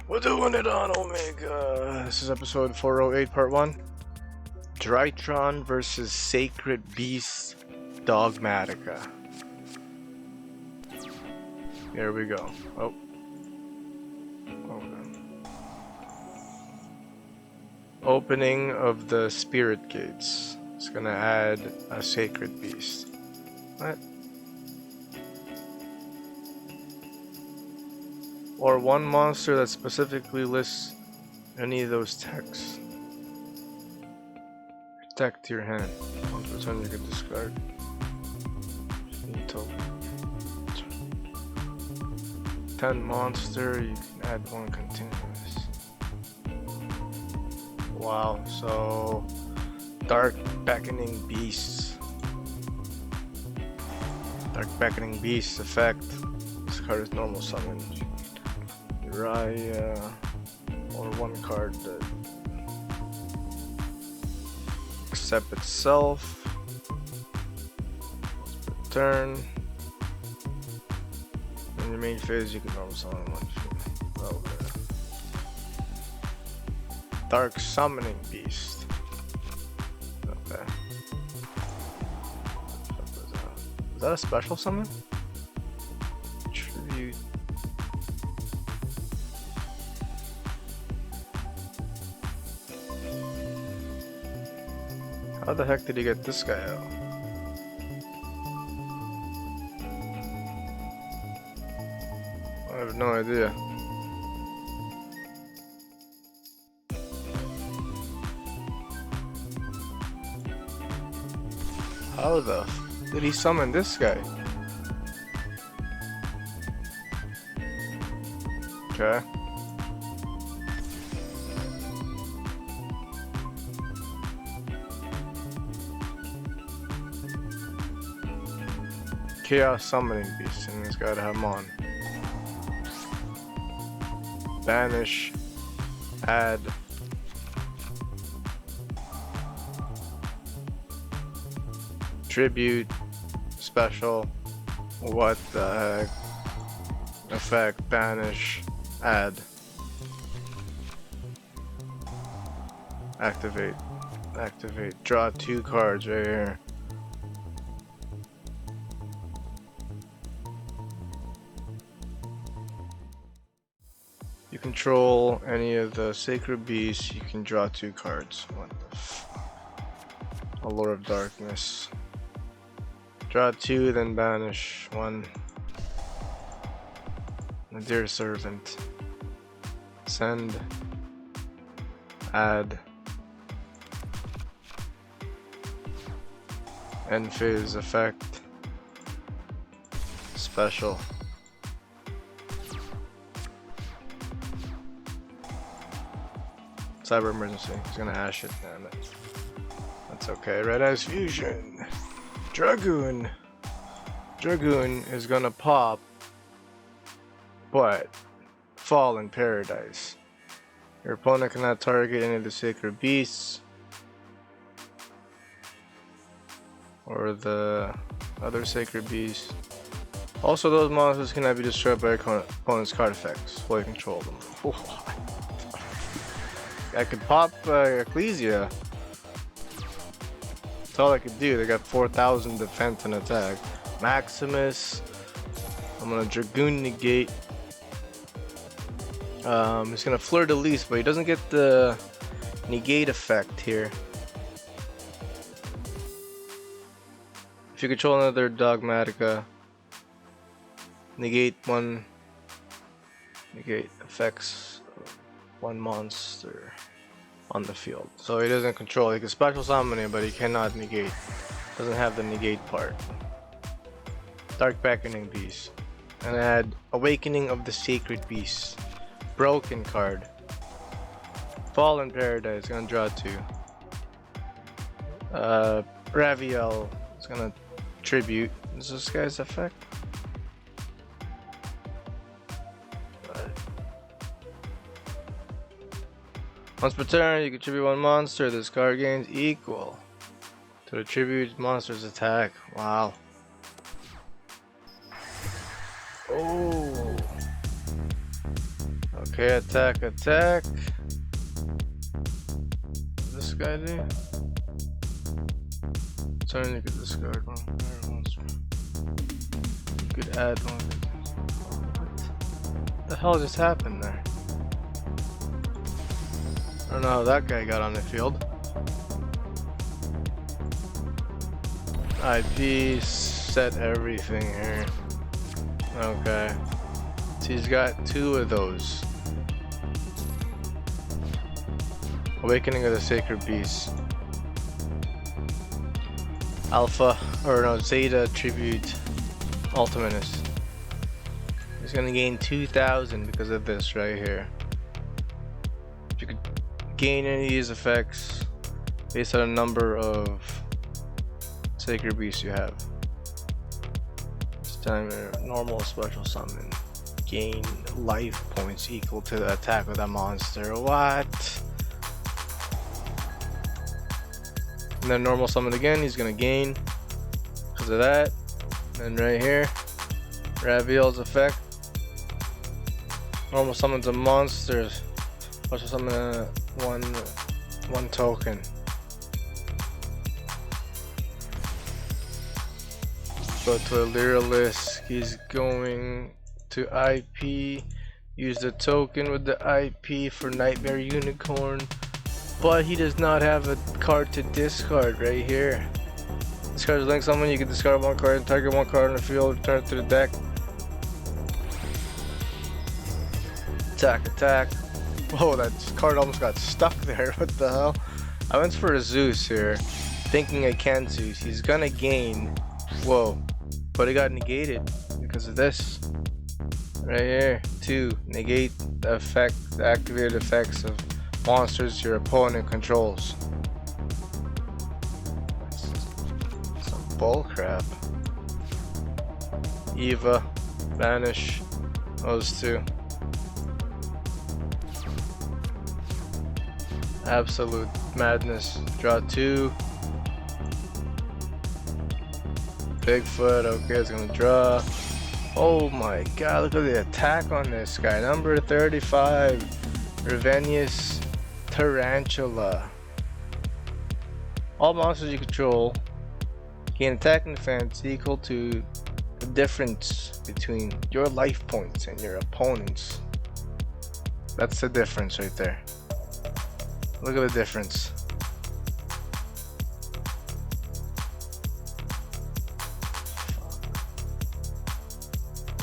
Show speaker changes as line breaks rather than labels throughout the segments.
We're doing it on Omega. This is episode 408, part 1. DRYTRON versus Sacred Beast Dogmatika. Here we go. Oh. Okay. Opening of the Spirit Gates. It's gonna add a Sacred Beast. What? Or one monster that specifically lists any of those texts. Deck to your hand. Once per turn you can discard. Until 10 monster, you can add one continuous. Wow, so Dark Beckoning Beasts. Dark Beckoning Beasts effect. This card is normal summon. Or one card that accept itself. Turn. In your main phase, you can normal summon one. Okay. Dark Summoning Beast. Okay. Is that a special summon? Tribute. How the heck did he get this guy out? I have no idea. How the f did he summon this guy? Okay. Chaos Summoning Beast, and he's gotta have him on. Banish, add, tribute, special, what the heck, effect, banish, add, activate, draw 2 cards right here. You control any of the sacred beasts, you can draw 2 cards. What the f? Allure of Darkness. Draw 2, then banish 1. The Dear Servant. Send. Add. End phase effect. Special. Cyber Emergency. He's gonna ash it, damn it. That's okay. Red Eyes Fusion. Dragoon. Dragoon is gonna pop, but fall in Paradise. Your opponent cannot target any of the sacred beasts or the other sacred beasts. Also, those monsters cannot be destroyed by your opponent's card effects while you control them. I could pop Ecclesia. That's all I could do. They got 4,000 defense and attack. Maximus. I'm gonna Dragoon negate. He's gonna Fleur de Lis, but he doesn't get the negate effect here. If you control another Dogmatika, negate effects one monster on the field. So he doesn't control. He can special summon it, but he cannot negate. Doesn't have the negate part. Dark Beckoning Beast. And add Awakening of the Sacred Beast. Broken card. Fallen Paradise. Gonna draw 2. Raviel is gonna tribute. Is this guy's effect? Once per turn, you contribute 1 monster. This card gains equal to the tribute monster's attack. Wow. Oh. Okay, attack, attack. This guy do? Turn, you could discard one. You could add one. What the hell just happened there? I don't know how that guy got on the field. IP, set everything here. Okay. So he's got 2 of those. Awakening of the Sacred Beast. Alpha, or no, Zeta Tribute Ultimatus. He's gonna gain 2,000 because of this right here. You could gain any of these effects based on a number of Sacred Beasts you have. This time, normal special summon. Gain life points equal to the attack of that monster. What? And then normal summon again, he's gonna gain because of that. And then right here, Raviel's effect. Normal summons a monster. Special summon one token. Go to a Duelist. He's going to IP. Use the token with the IP for Nightmare Unicorn. But he does not have a card to discard right here. Discard link summon, you can discard 1 card and target 1 card on the field, return it to the deck. Attack, attack. Whoa, that card almost got stuck there. What the hell? I went for a Zeus here, thinking I can Zeus. He's gonna gain. Whoa. But it got negated because of this. Right here. 2. Negate the effect, the activated effects of monsters your opponent controls. Some bullcrap. Eva, banish those 2. Absolute madness. Draw 2. Bigfoot, okay, it's gonna draw. Oh my god, look at the attack on this guy. Number 35, Revenius Tarantula. All monsters you control gain attack and defense equal to the difference between your life points and your opponent's. That's the difference right there. Look at the difference.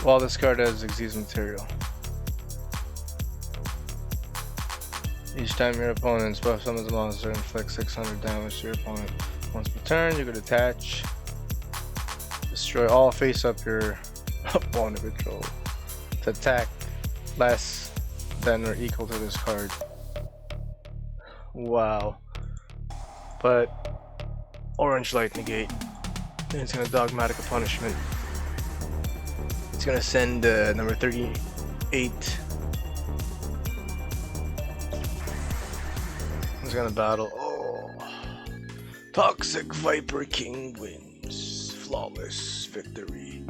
Well, this card has Xyz material. Each time your opponent special summons a monster, inflict 600 damage to your opponent. Once per turn, you could attach, destroy all face up your opponent control to attack less than or equal to this card. Wow. But orange light negate. And it's gonna DOGMATIKA punishment. It's gonna send number 38. He's gonna battle. Oh, Toxicviperking wins. Flawless victory.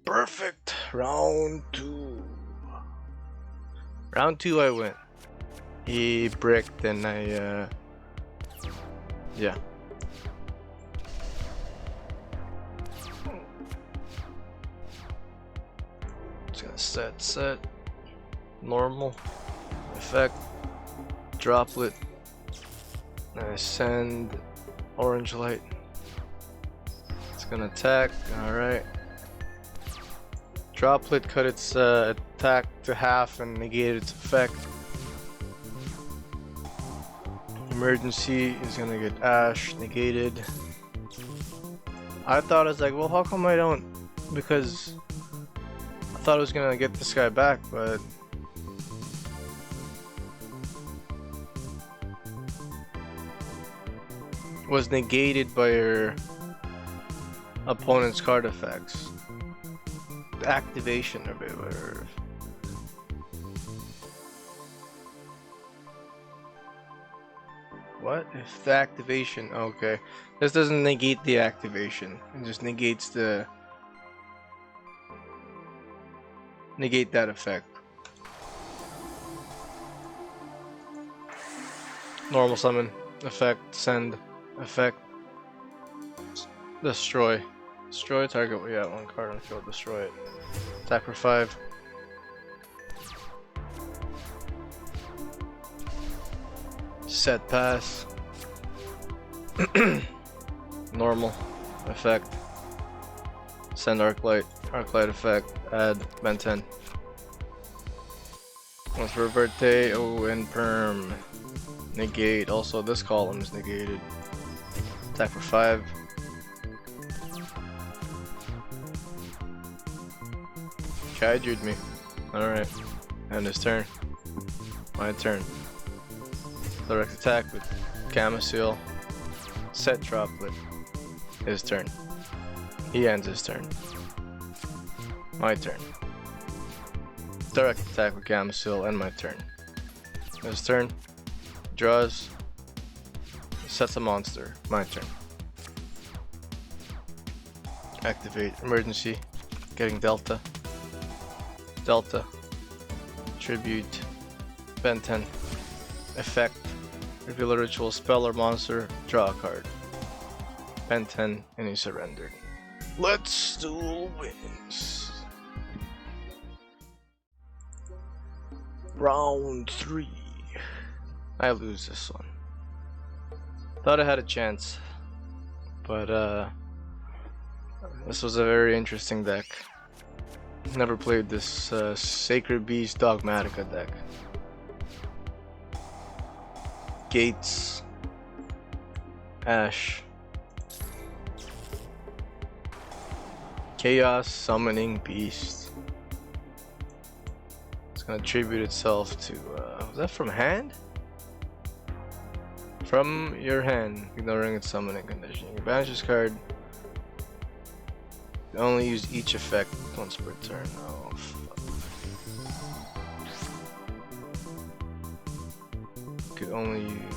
Perfect. Round 2. Round 2 I win. He bricked and I yeah. Just gonna set normal effect droplet and I send orange light. It's gonna attack. All right, droplet cut its attack to half and negate its effect. Emergency is gonna get ash negated. I thought, I was like, well, how come I don't? Because I thought I was gonna get this guy back, but was negated by your opponent's card effects. The activation of it, or what? If the activation, okay. This doesn't negate the activation. It just negates the negate that effect. Normal summon, effect, send, effect, destroy. Destroy target, yeah, one card on the field, destroy it. Attack for 5. Set pass. Normal, effect, send Arclight effect, add Ben 10. Once for Verte, and Perm. Negate, also this column is negated. Attack for 5. Kaiju'd me. Alright. And his turn. My turn. Direct attack with Gamma Seal. Set Droplet. His turn. He ends his turn. My turn. Direct attack with Gamma Seal and my turn. His turn. Draws. Sets a monster. My turn. Activate emergency. Getting Delta. Delta. Tribute. Ben 10. Effect. Reveal a ritual spell or monster. Draw a card. Ben 10 and he surrendered. Let's Duel wins. Round 3. I lose this one. Thought I had a chance, but this was a very interesting deck. Never played this Sacred Beast Dogmatika deck. Gates, Ash, Chaos Summoning Beast. It's gonna tribute itself to, was that from hand? From your hand, ignoring its summoning condition. You banish this card. You only use each effect once per turn. Oh, fuck. You could only use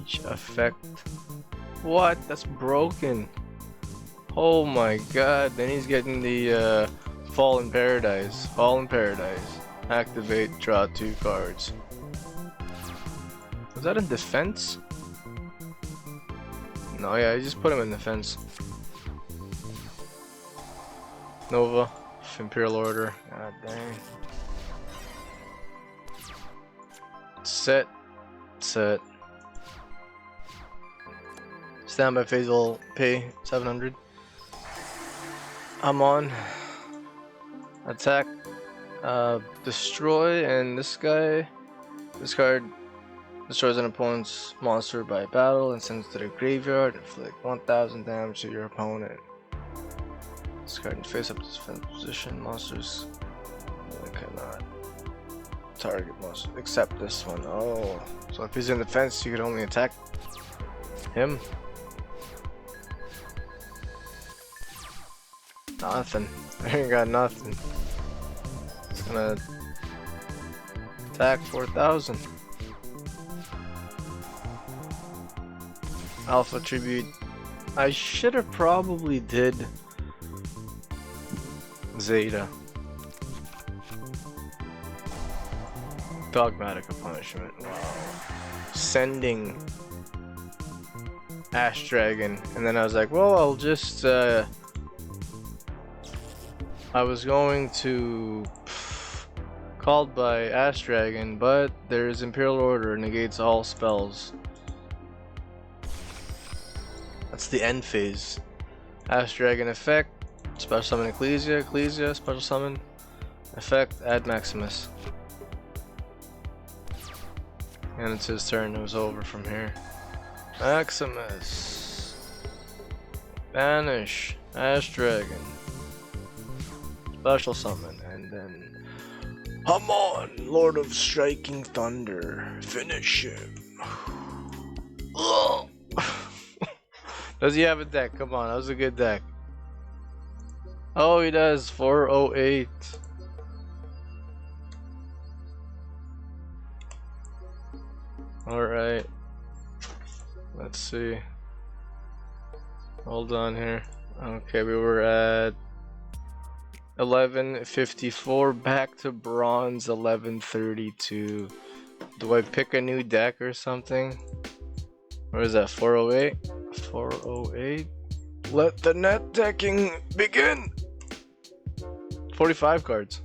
each effect. What? That's broken. Oh my god. Then he's getting the Fallen Paradise. Fallen Paradise. Activate, draw 2 cards. Was that in defense? No, yeah, I just put him in defense. Nova, Imperial Order. God dang. Set. Standby phase will pay 700. I'm on. Attack. Destroy, and this guy. This card destroys an opponent's monster by battle and sends it to the graveyard. Inflict 1000 damage to your opponent. This card in face up to defense position. Monsters cannot target monsters except this one. Oh, so if he's in defense, you can only attack him. Nothing. I ain't got nothing. It's gonna attack 4000. Alpha Tribute. I should have probably did Zeta. Dogmatika Punishment. Wow. Sending Ash Dragon, and then I was like, well, I'll just I was going to called by Ash Dragon, but there's Imperial Order, negates all spells. That's the end phase. Ash Dragon effect, special summon Ecclesia, special summon effect, add Maximus. And it's his turn, it was over from here. Maximus. Banish. Ash Dragon. Special summon, and then come on, Lord of Striking Thunder. Finish him. Does he have a deck? Come on, that was a good deck. Oh, he does. 408. Alright. Let's see. Hold on here. Okay, we were at 1154, back to bronze 1132. Do I pick a new deck or something? Or is that 408? 408? Let the net decking begin! 45 cards.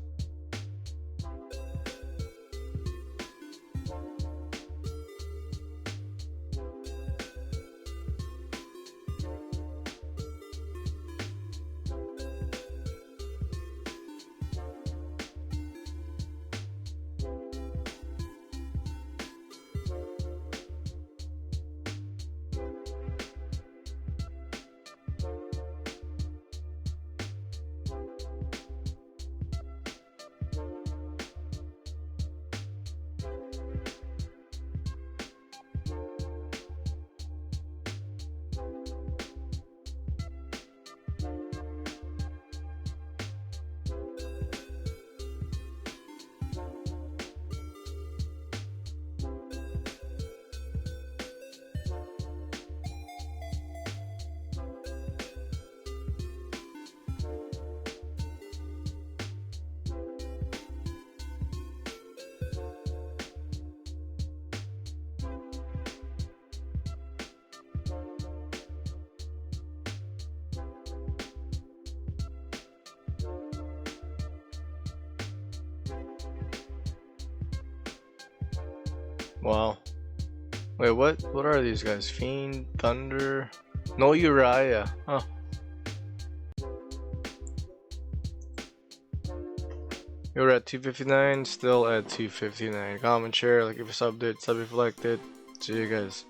Wow. Wait, what? What are these guys? Fiend, Thunder, no Uriah. Huh. You're at 259, still at 259. Comment, share, like if you subbed it, sub if you liked it. See you guys.